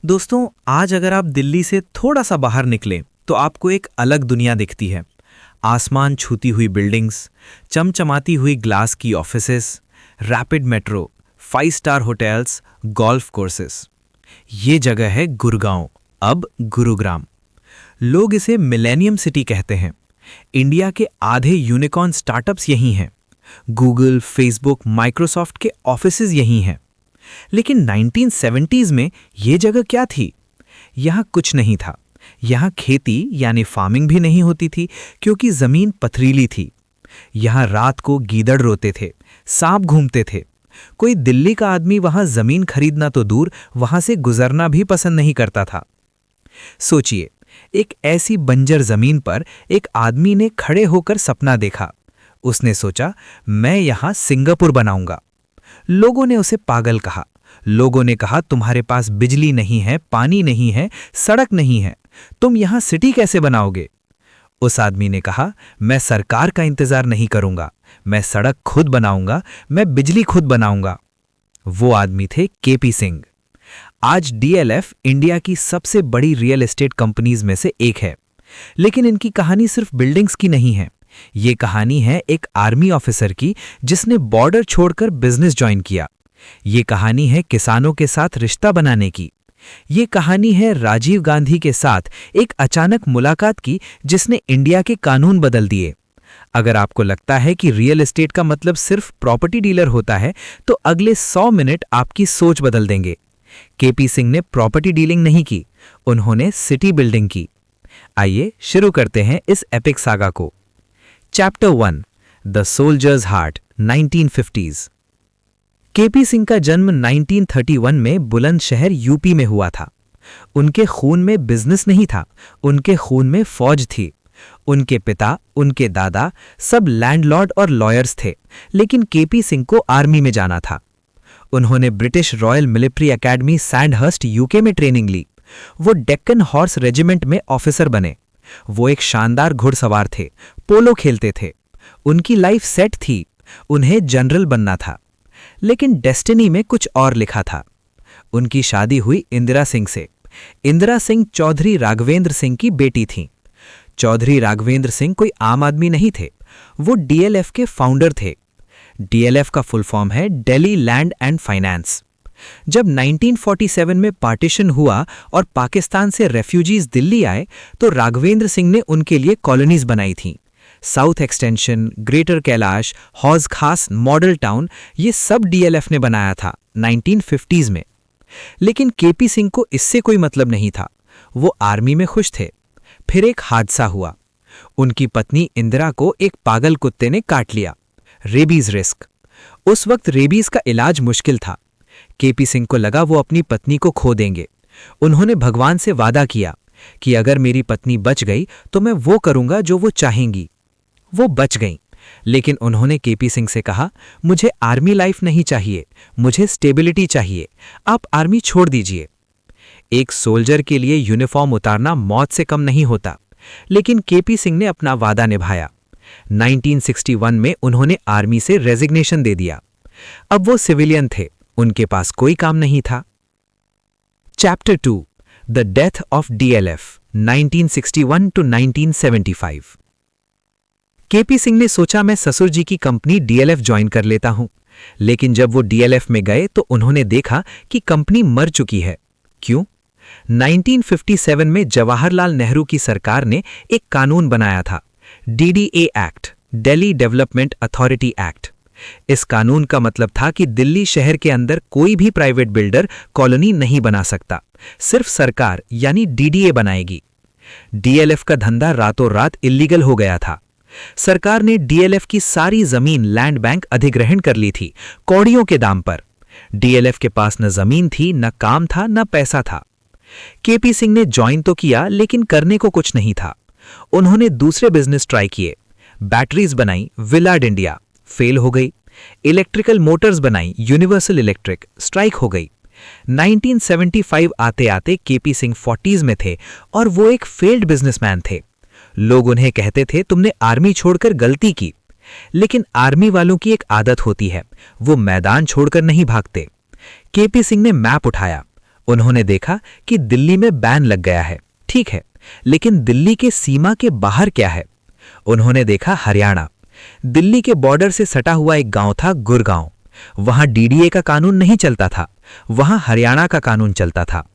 दोस्तों, आज अगर आप दिल्ली से थोड़ा सा बाहर निकलें तो आपको एक अलग दुनिया दिखती है। आसमान छूती हुई बिल्डिंग्स, चमचमाती हुई ग्लास की offices, rapid metro, 5 star hotels, golf courses. ये जगह है गुड़गांव, अब गुरुग्राम। लोग इसे मिलेनियम सिटी कहते हैं। इंडिया के आधे यूनिकॉर्न स्टार्टअप्स यहीं हैं। गूगल, फेसबुक, माइक्रोसॉफ्ट के ऑफिसेज यहीं हैं। लेकिन 1970s में ये जगह क्या थी? यहाँ कुछ नहीं था। यहाँ खेती यानी फार्मिंग भी नहीं होती थी, क्योंकि जमीन पथरीली थी। यहाँ रात को गीदड़ रोते थे, सांप घूमते थे। कोई दिल्ली का आदमी वहाँ जमीन खरीदना तो दूर, वहाँ से गुजरना भी पसंद नहीं करता था। सोचिए, एक ऐसी बंजर जमीन पर एक आदमी ने खड़े होकर सपना देखा। उसने सोचा, मैं यहाँ सिंगापुर बनाऊंगा। लोगों ने उसे पागल कहा। लोगों ने कहा, तुम्हारे पास बिजली नहीं है, पानी नहीं है, सड़क नहीं है, तुम यहां सिटी कैसे बनाओगे? उस आदमी ने कहा, मैं सरकार का इंतजार नहीं करूंगा, मैं सड़क खुद बनाऊंगा, मैं बिजली खुद बनाऊंगा। वो आदमी थे केपी सिंह। आज डीएलएफ इंडिया की सबसे बड़ी रियल एस्टेट कंपनीज में से एक है। लेकिन इनकी कहानी सिर्फ बिल्डिंग्स की नहीं है। ये कहानी है एक आर्मी ऑफिसर की जिसने बॉर्डर छोड़कर बिजनेस ज्वाइन किया। ये कहानी है किसानों के साथ रिश्ता बनाने की। ये कहानी है राजीव गांधी के साथ एक अचानक मुलाकात की जिसने इंडिया के कानून बदल दिए। अगर आपको लगता है कि रियल एस्टेट का मतलब सिर्फ प्रॉपर्टी डीलर होता है, तो अगले 100 मिनट आपकी सोच बदल देंगे। केपी सिंह ने प्रॉपर्टी डीलिंग नहीं की, उन्होंने सिटी बिल्डिंग की। आइए शुरू करते हैं इस एपिक सागा को। Chapter 1, the soldiers heart, 1950s। KP Singh का जन्म 1931 में बुलंदशहर यूपी में हुआ था। उनके खून में बिजनेस नहीं था, उनके खून में फौज थी। उनके पिता, उनके दादा सब लैंडलॉर्ड और लॉयर्स थे, लेकिन केपी सिंह को आर्मी में जाना था। उन्होंने British royal military academy Sandhurst UK में ट्रेनिंग ली। वो डेक्कन हॉर्स रेजिमेंट में ऑफिसर बने। वो एक शानदार घुड़सवार थे, पोलो खेलते थे। उनकी लाइफ सेट थी, उन्हें जनरल बनना था। लेकिन डेस्टिनी में कुछ और लिखा था। उनकी शादी हुई इंदिरा सिंह से। इंदिरा सिंह चौधरी राघवेंद्र सिंह की बेटी थीं। चौधरी राघवेंद्र सिंह कोई आम आदमी नहीं थे, वो डीएलएफ के फाउंडर थे। डीएलएफ का फुल फॉर्म है दिल्ली लैंड एंड फाइनेंस। जब 1947 में पार्टीशन हुआ और पाकिस्तान से रेफ्यूजीज दिल्ली आए, तो राघवेंद्र सिंह ने उनके लिए कॉलोनीज बनाई थीं। साउथ एक्सटेंशन, ग्रेटर कैलाश, हौज खास, मॉडल टाउन, ये सब डीएलएफ ने बनाया था 1950s में। लेकिन केपी सिंह को इससे कोई मतलब नहीं था। वो आर्मी में खुश थे। फिर एक हादसा हुआ। उनकी पत्नी इंदिरा को एक पागल कुत्ते ने काट लिया। Rabies risk. उस वक्त रेबीज का इलाज मुश्किल था। केपी सिंह को लगा वो अपनी पत्नी को खो देंगे। उन्होंने भगवान से वादा किया कि अगर मेरी पत्नी बच गई तो मैं वो करूंगा जो वो चाहेंगी। वो बच गईं, लेकिन उन्होंने केपी सिंह से कहा, मुझे आर्मी लाइफ नहीं चाहिए, मुझे स्टेबिलिटी चाहिए, आप आर्मी छोड़ दीजिए। एक सोल्जर के लिए यूनिफॉर्म उतारना मौत से कम नहीं होता, लेकिन केपी सिंह ने अपना वादा निभाया। 1961 में उन्होंने आर्मी से रेजिग्नेशन दे दिया। अब वो सिविलियन थे, उनके पास कोई काम नहीं था। Chapter 2, the death of DLF, 1961 to 1975। KP Singh ने सोचा, मैं ससुर जी की कंपनी डीएलएफ ज्वाइन कर लेता हूं। लेकिन जब वो डीएलएफ में गए तो उन्होंने देखा कि कंपनी मर चुकी है। क्यों? 1957 में जवाहरलाल नेहरू की सरकार ने एक कानून बनाया था, DDA act, Delhi development authority act. इस कानून का मतलब था कि दिल्ली शहर के अंदर कोई भी प्राइवेट बिल्डर कॉलोनी नहीं बना सकता, सिर्फ सरकार यानी डीडीए बनाएगी। डीएलएफ का धंधा रातों रात इलीगल हो गया था। सरकार ने डीएलएफ की सारी जमीन लैंड बैंक अधिग्रहण कर ली थी, कौड़ियों के दाम पर। डीएलएफ के पास न जमीन थी, न काम था, न पैसा था। केपी सिंह ने ज्वाइन तो किया, लेकिन करने को कुछ नहीं था। उन्होंने दूसरे बिजनेस ट्राई किए। बैटरीज बनाई, विलार्ड इंडिया, फेल हो गई। इलेक्ट्रिकल मोटर्स बनाई, यूनिवर्सल इलेक्ट्रिक, स्ट्राइक हो गई। 1975 आते आते केपी सिंह 40s में थे और वो एक फेल्ड बिजनेसमैन थे। लोग उन्हें कहते थे, तुमने आर्मी छोड़कर गलती की। लेकिन आर्मी वालों की एक आदत होती है, वो मैदान छोड़कर नहीं भागते। केपी सिंह ने मैप उठाया। उन्होंने देखा कि दिल्ली में बैन लग गया है, ठीक है, लेकिन दिल्ली के सीमा के बाहर क्या है? उन्होंने देखा हरियाणा। दिल्ली के बॉर्डर से सटा हुआ एक गांव था गुरगांव। वहां डीडीए का कानून नहीं चलता था, वहां हरियाणा का कानून चलता था।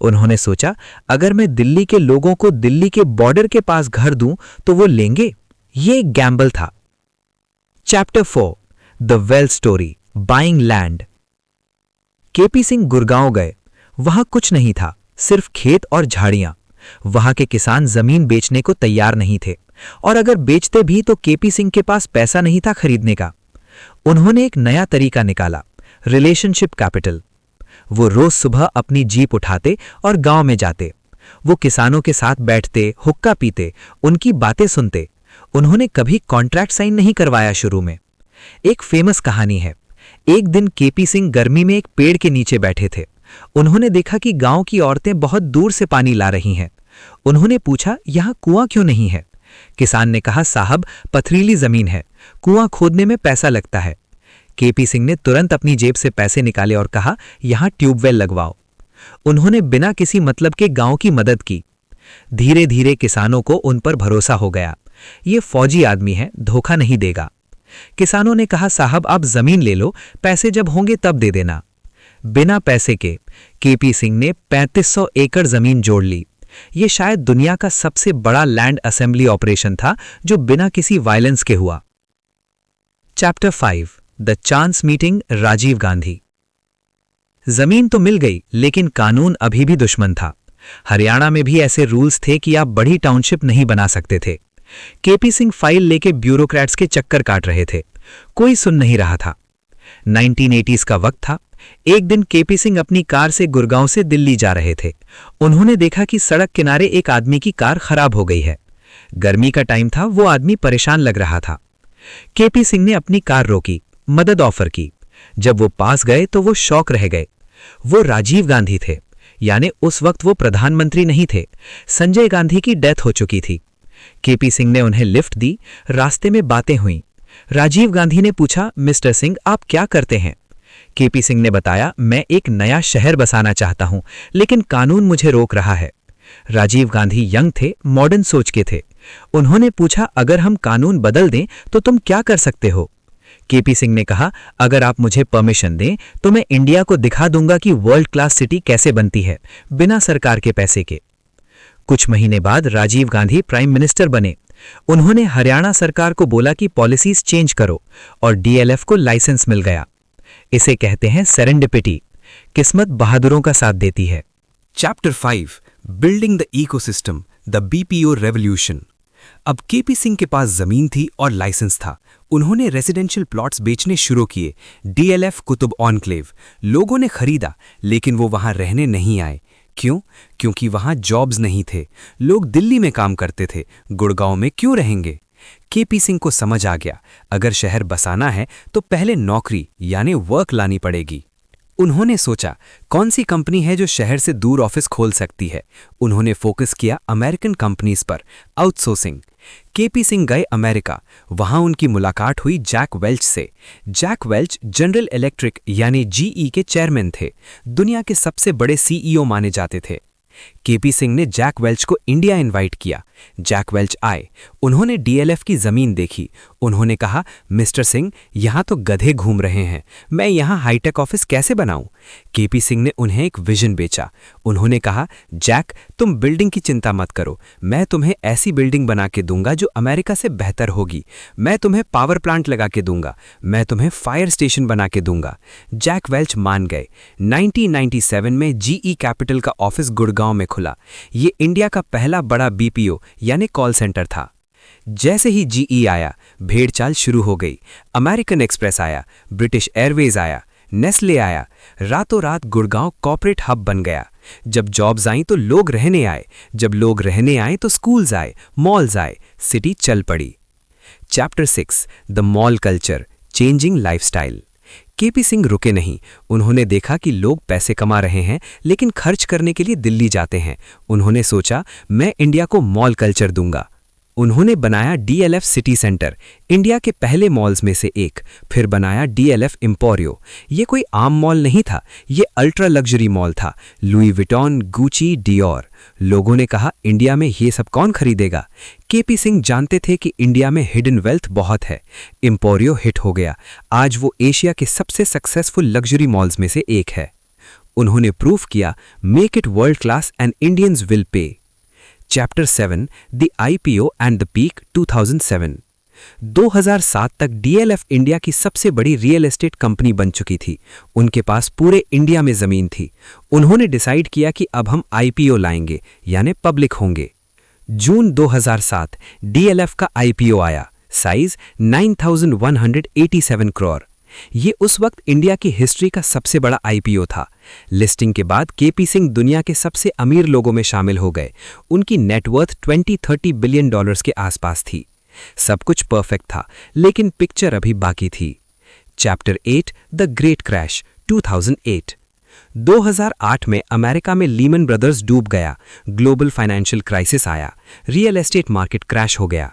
उन्होंने सोचा, अगर मैं दिल्ली के लोगों को दिल्ली के बॉर्डर के पास घर दूं तो वो लेंगे। ये एक गैम्बल था। Chapter 4 the well story, buying land. KP Singh Gurgaon गए। वहां कुछ नहीं था, सिर्फ खेत और झाड़ियां। वहां के किसान जमीन बेचने को तैयार नहीं थे, और अगर बेचते भी तो केपी सिंह के पास पैसा नहीं था खरीदने का। उन्होंने एक नया तरीका निकाला, रिलेशनशिप कैपिटल। वो रोज सुबह अपनी जीप उठाते और गांव में जाते। वो किसानों के साथ बैठते, हुक्का पीते, उनकी बातें सुनते। उन्होंने कभी कॉन्ट्रैक्ट साइन नहीं करवाया शुरू में। एक फेमस कहानी है। एक दिन केपी सिंह गर्मी में एक पेड़ के नीचे बैठे थे। उन्होंने देखा कि गांव की औरतें बहुत दूर से पानी ला रही हैं। उन्होंने पूछा, यहां कुआं क्यों नहीं है? किसान ने कहा, साहब, पथरीली जमीन है, कुआं खोदने में पैसा लगता है। केपी सिंह ने तुरंत अपनी जेब से पैसे निकाले और कहा, यहां ट्यूबवेल लगवाओ। उन्होंने बिना किसी मतलब के गांव की मदद की। धीरे धीरे किसानों को उन पर भरोसा हो गया। ये फौजी आदमी है, धोखा नहीं देगा। किसानों ने कहा, साहब आप जमीन ले लो, पैसे जब होंगे तब दे देना। बिना पैसे के केपी सिंह ने 3500 एकड़ जमीन जोड़ ली। ये शायद दुनिया का सबसे बड़ा लैंड असेंबली ऑपरेशन था जो बिना किसी वायलेंस के हुआ। Chapter 5 the chance meeting, Rajiv Gandhi. जमीन तो मिल गई, लेकिन कानून अभी भी दुश्मन था। हरियाणा में भी ऐसे रूल्स थे कि आप बड़ी टाउनशिप नहीं बना सकते थे। केपी सिंह फाइल लेके ब्यूरोक्रेट्स के चक्कर काट रहे थे। कोई सुन नहीं रहा था। 1980s का वक्त था। एक दिन केपी सिंह अपनी कार से गुरगांव से दिल्ली जा रहे थे। उन्होंने देखा कि सड़क किनारे एक आदमी की कार खराब हो गई है। गर्मी का टाइम था, वो आदमी परेशान लग रहा था। केपी सिंह ने अपनी कार रोकी, मदद ऑफर की। जब वो पास गए तो वो शॉक रह गए। वो राजीव गांधी थे, यानी उस वक्त वो प्रधानमंत्री नहीं थे। संजय गांधी की डेथ हो चुकी थी। केपी सिंह ने उन्हें लिफ्ट दी। रास्ते में बातें हुईं। राजीव गांधी ने पूछा, मिस्टर सिंह आप क्या करते हैं? केपी सिंह ने बताया, मैं एक नया शहर बसाना चाहता हूं, लेकिन कानून मुझे रोक रहा है। राजीव गांधी यंग थे, मॉडर्न सोच के थे। उन्होंने पूछा, अगर हम कानून बदल दें तो तुम क्या कर सकते हो? केपी सिंह ने कहा, अगर आप मुझे परमिशन दें तो मैं इंडिया को दिखा दूंगा कि वर्ल्ड क्लास सिटी कैसे बनती है, बिना सरकार के पैसे के। कुछ महीने बाद राजीव गांधी प्राइम मिनिस्टर बने। उन्होंने हरियाणा सरकार को बोला कि पॉलिसीज चेंज करो, और डीएलएफ को लाइसेंस मिल गया। इसे कहते हैं सेरेंडिपिटी। किस्मत बहादुरों का साथ देती है। Chapter 5 building the ecosystem, the BPO revolution. अब केपी सिंह के पास जमीन थी और लाइसेंस था। उन्होंने रेजिडेंशियल प्लॉट्स बेचने शुरू किए। DLF Qutub enclave. लोगों ने खरीदा, लेकिन वो वहां रहने नहीं आए। क्यों? क्योंकि वहां जॉब्स नहीं थे। लोग दिल्ली में काम करते थे, गुड़गांव में क्यों रहेंगे? केपी सिंह को समझ आ गया, अगर शहर बसाना है तो पहले नौकरी यानी वर्क लानी पड़ेगी। उन्होंने सोचा, कौन सी कंपनी है जो शहर से दूर ऑफिस खोल सकती है? उन्होंने फोकस किया अमेरिकन कंपनीज पर, आउटसोर्सिंग। केपी सिंह गए अमेरिका। वहां उनकी मुलाकात हुई जैक वेल्च से। जैक वेल्च जनरल इलेक्ट्रिक यानी जीई के चेयरमैन थे। दुनिया के सबसे बड़े सीईओ माने जाते थे। केपी सिंह ने जैक वेल्च को इंडिया इनवाइट किया। जैक वेल्च आए। उन्होंने डीएलएफ की जमीन देखी। उन्होंने कहा, मिस्टर सिंह, यहां तो गधे घूम रहे हैं, मैं यहां हाईटेक ऑफिस कैसे बनाऊं? केपी सिंह ने उन्हें एक विजन बेचा। उन्होंने कहा, जैक, तुम बिल्डिंग की चिंता मत करो, मैं तुम्हें ऐसी बिल्डिंग बना के दूंगा जो अमेरिका से बेहतर होगी। मैं तुम्हें पावर प्लांट लगा के दूंगा, मैं तुम्हें फायर स्टेशन बना के दूंगा। जैक वेल्च मान गए। 1997 में जीई कैपिटल का ऑफिस गुड़गांव में खुला। ये इंडिया का पहला बड़ा बीपीओ यानी कॉल सेंटर था। जैसे ही जीई आया, भेड़चाल शुरू हो गई। अमेरिकन एक्सप्रेस आया, ब्रिटिश एयरवेज आया, नेस्ले आया। रातों रात गुड़गांव कॉर्पोरेट हब बन गया। जब जॉब्स आईं तो लोग रहने आए, जब लोग रहने आए तो स्कूल्स आए, मॉल्स आए, सिटी चल पड़ी। Chapter 6 the mall culture, changing lifestyle. KP Singh रुके नहीं। उन्होंने देखा कि लोग पैसे कमा रहे हैं, लेकिन खर्च करने के लिए दिल्ली जाते हैं। उन्होंने सोचा, मैं इंडिया को मॉल कल्चर दूंगा। उन्होंने बनाया डीएलएफ सिटी सेंटर, इंडिया के पहले मॉल्स में से एक। फिर बनाया डीएलएफ एम्पोरियो। ये कोई आम मॉल नहीं था, ये अल्ट्रा लग्जरी मॉल था। Louis Vuitton, Gucci, Dior. लोगों ने कहा इंडिया में ये सब कौन खरीदेगा। केपी सिंह जानते थे कि इंडिया में हिडन वेल्थ बहुत है। एम्पोरियो हिट हो गया। आज वो एशिया के सबसे सक्सेसफुल लग्जरी मॉल्स में से एक है। उन्होंने प्रूफ किया, make it world class and Indians will pay. Chapter 7 the IPO and the peak 2007। 2007 तक डीएलएफ इंडिया की सबसे बड़ी रियल एस्टेट कंपनी बन चुकी थी। उनके पास पूरे इंडिया में जमीन थी। उन्होंने डिसाइड किया कि अब हम आईपीओ लाएंगे, यानी पब्लिक होंगे। जून 2007 डीएलएफ का आईपीओ आया। साइज 9,187 करोड़। ये उस वक्त इंडिया की हिस्ट्री का सबसे बड़ा आईपीओ था। लिस्टिंग के बाद केपी सिंह दुनिया के सबसे अमीर लोगों में शामिल हो गए। उनकी नेटवर्थ 20-30 बिलियन डॉलर्स के आसपास थी। सब कुछ परफेक्ट था, लेकिन पिक्चर अभी बाकी थी। Chapter 8 the great crash 2008। 2008 में अमेरिका में लीमन ब्रदर्स डूब गया। ग्लोबल फाइनेंशियल क्राइसिस आया। रियल एस्टेट मार्केट क्रैश हो गया।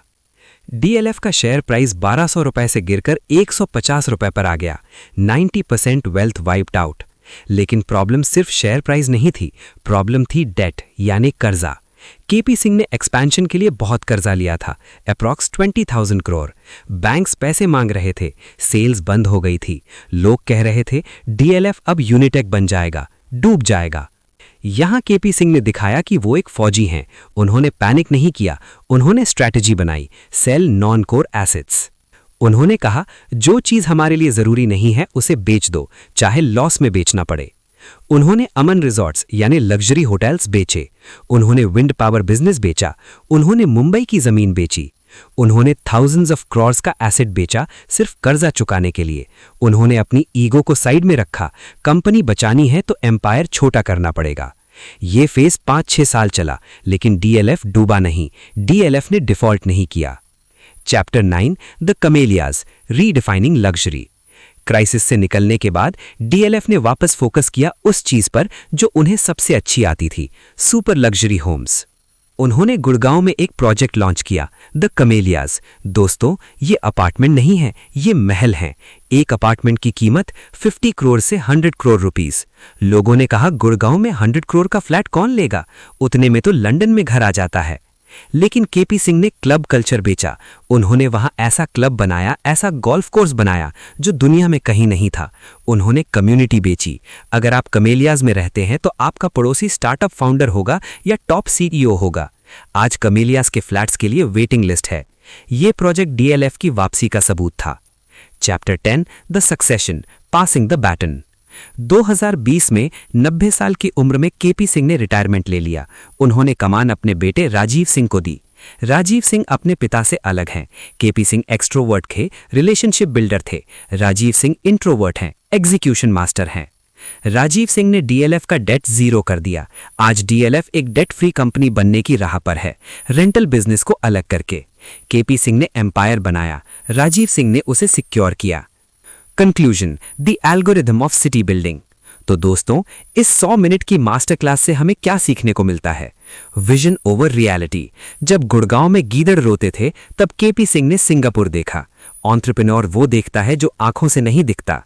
डीएलएफ का शेयर प्राइस 1200 रुपए से गिरकर 150 रुपए पर आ गया। 90% वेल्थ वाइप्ड आउट। लेकिन प्रॉब्लम सिर्फ शेयर प्राइस नहीं थी, प्रॉब्लम थी डेट, यानी कर्जा। केपी सिंह ने एक्सपेंशन के लिए बहुत कर्जा लिया था, अप्रॉक्स 20,000 करोड़। बैंक्स पैसे मांग रहे थे, सेल्स बंद हो गई थी। लोग कह रहे थे डीएलएफ अब यूनिटेक बन जाएगा, डूब जाएगा। यहां केपी सिंह ने दिखाया कि वो एक फौजी हैं। उन्होंने पैनिक नहीं किया, उन्होंने स्ट्रैटेजी बनाई, सेल नॉन कोर एसेट्स। उन्होंने कहा जो चीज हमारे लिए जरूरी नहीं है उसे बेच दो, चाहे लॉस में बेचना पड़े। उन्होंने अमन रिजॉर्ट्स यानी लग्जरी होटल्स बेचे। उन्होंने विंड पावर बिजनेस बेचा। उन्होंने मुंबई की जमीन बेची। उन्होंने थाउजेंड्स ऑफ करोड़ का एसेट बेचा सिर्फ कर्जा चुकाने के लिए। उन्होंने अपनी ईगो को साइड में रखा। कंपनी बचानी है तो एम्पायर छोटा करना पड़ेगा। ये फेज 5-6 साल चला, लेकिन डीएलएफ डूबा नहीं। डीएलएफ ने डिफॉल्ट नहीं किया। Chapter 9 the कमेलियाज redefining luxury. Crisis से निकलने के बाद डीएलएफ ने वापस फोकस किया उस चीज पर जो उन्हें सबसे अच्छी आती थी, सुपर लग्जरी होम्स। उन्होंने गुड़गांव में एक प्रोजेक्ट लॉन्च किया, द कमेलियाज। दोस्तों, ये अपार्टमेंट नहीं है, ये महल हैं। एक अपार्टमेंट की कीमत 50 करोड़ से 100 करोड़ रुपीस। लोगों ने कहा गुड़गांव में 100 करोड़ का फ्लैट कौन लेगा, उतने में तो लंदन में घर आ जाता है। लेकिन केपी सिंह ने क्लब कल्चर बेचा। उन्होंने वहां ऐसा क्लब बनाया, ऐसा गोल्फ कोर्स बनाया जो दुनिया में कहीं नहीं था। उन्होंने कम्युनिटी बेची। अगर आप कमेलियाज में रहते हैं तो आपका पड़ोसी स्टार्टअप फाउंडर होगा या टॉप सीईओ होगा। आज कमेलियाज के फ्लैट्स के लिए वेटिंग लिस्ट है। यह प्रोजेक्ट डीएलएफ की वापसी का सबूत था। Chapter 10 the succession passing the baton. 2020 में 90 साल की उम्र में केपी सिंह ने रिटायरमेंट ले लिया। उन्होंने कमान अपने बेटे राजीव सिंह को दी। राजीव सिंह अपने पिता से अलग हैं। केपी सिंह एक्सट्रोवर्ट थे, रिलेशनशिप बिल्डर थे। राजीव सिंह इंट्रोवर्ट हैं, एग्जीक्यूशन मास्टर हैं। राजीव सिंह ने डीएलएफ का डेट जीरो कर दिया। आज डीएलएफ एक डेट फ्री कंपनी बनने की राह पर है, रेंटल बिजनेस को अलग करके। केपी सिंह ने एम्पायर बनाया, राजीव सिंह ने उसे सिक्योर किया। Conclusion the algorithm of city building. तो दोस्तों, इस 100 मिनट की मास्टर क्लास से हमें क्या सीखने को मिलता है? Vision over reality. जब गुड़गांव में गीदड़ रोते थे तब केपी सिंह ने सिंगापुर देखा। एंटरप्रेन्योर वो देखता है जो आंखों से नहीं दिखता।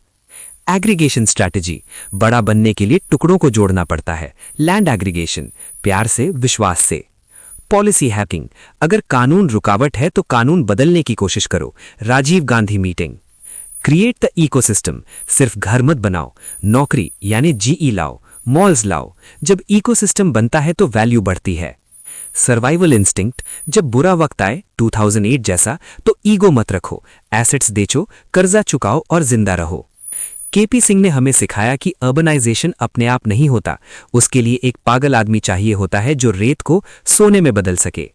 Aggregation strategy. बड़ा बनने के लिए टुकड़ों को जोड़ना पड़ता है। लैंड एग्रीगेशन, प्यार से, विश्वास से। Policy hacking. अगर कानून रुकावट है तो कानून बदलने की कोशिश करो। Rajiv Gandhi meeting. Create the ecosystem. सिर्फ घर मत बनाओ, नौकरी यानी जीई लाओ, मॉल्स लाओ। जब इकोसिस्टम बनता है तो वैल्यू बढ़ती है। Survival instinct. जब बुरा वक्त आए 2008 जैसा तो ईगो मत रखो, एसेट्स बेचो, कर्जा चुकाओ और जिंदा रहो। केपी सिंह ने हमें सिखाया कि अर्बनाइजेशन अपने आप नहीं होता, उसके लिए एक पागल आदमी चाहिए होता है जो रेत को सोने में बदल सके।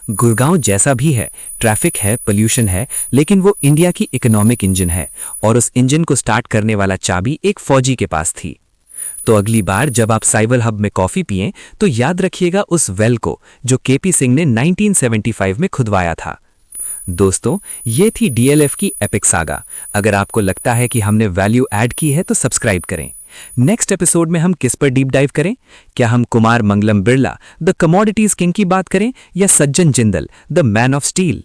गुड़गांव जैसा भी है, ट्रैफिक है, पोल्यूशन है, लेकिन वो इंडिया की इकोनॉमिक इंजन है और उस इंजन को स्टार्ट करने वाला चाबी एक फौजी के पास थी। तो अगली बार जब आप साइवल हब में कॉफी पिएं तो याद रखिएगा उस वेल को जो केपी सिंह ने 1975 में खुदवाया था। दोस्तों, ये थी डीएलएफ की एपिक सागा। अगर आपको लगता है कि हमने वैल्यू ऐड की है तो सब्सक्राइब करें। नेक्स्ट एपिसोड में हम किस पर डीप डाइव करें? क्या हम Kumar Mangalam Birla the commodities king की बात करें या सज्जन Jindal the man of steel?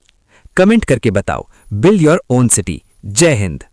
Comment करके बताओ। Build your own city. जय हिंद।